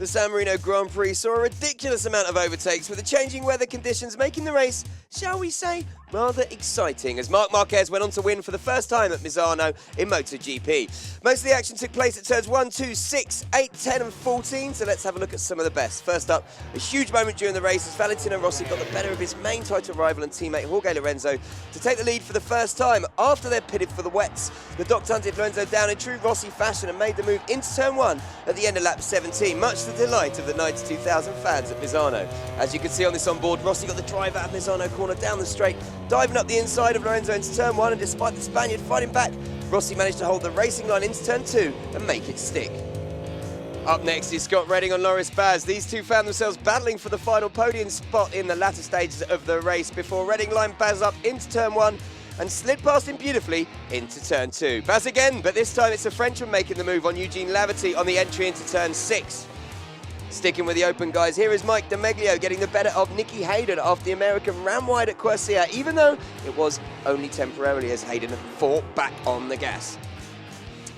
The San Marino Grand Prix saw a ridiculous amount of overtakes, with the changing weather conditions making the race, shall we say, rather exciting, as Marc Marquez went on to win for the first time at Misano in MotoGP. Most of the action took place at turns 1, 2, 6, 8, 10 and 14, so let's have a look at some of the best. First up, a huge moment during the race as Valentino Rossi got the better of his main title rival and teammate Jorge Lorenzo to take the lead for the first time after they'd pitted for the wets. The Doc hunted Lorenzo down in true Rossi fashion and made the move into turn 1 at the end of lap 17, much to the delight of the 92,000 fans at Misano. As you can see on this onboard, Rossi got the drive out of Misano corner down the straight, diving up the inside of Lorenzo into turn 1, and despite the Spaniard fighting back, Rossi managed to hold the racing line into turn 2 and make it stick. Up next is Scott Redding on Loris Baz. These two found themselves battling for the final podium spot in the latter stages of the race before Redding lined Baz up into turn 1 and slid past him beautifully into turn 2. Baz again, but this time it's a Frenchman making the move on Eugene Laverty on the entry into turn 6. Sticking with the open guys, here is Mike DeMeglio getting the better of Nicky Hayden after the American ran wide at Quercia, even though it was only temporarily as Hayden fought back on the gas.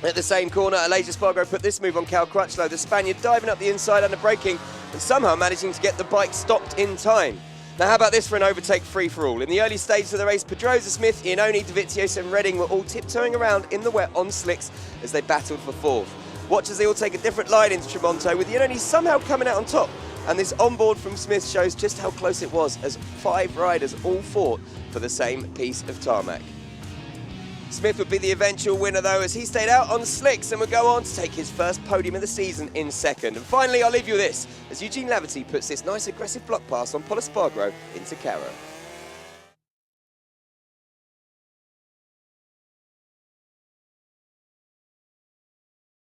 At the same corner, Aleix Espargaro put this move on Cal Crutchlow, the Spaniard diving up the inside under braking and somehow managing to get the bike stopped in time. Now how about this for an overtake free-for-all? In the early stages of the race, Pedrosa, Smith, Iannone, Dovizioso and Redding were all tiptoeing around in the wet on slicks as they battled for fourth. Watch as they all take a different line into Tremonto, with Iannone somehow coming out on top. And this onboard from Smith shows just how close it was, as 5 riders all fought for the same piece of tarmac. Smith would be the eventual winner though, as he stayed out on slicks and would go on to take his first podium of the season in second. And finally, I'll leave you with this, as Eugene Laverty puts this nice aggressive block pass on Paul Espargaro into Caro.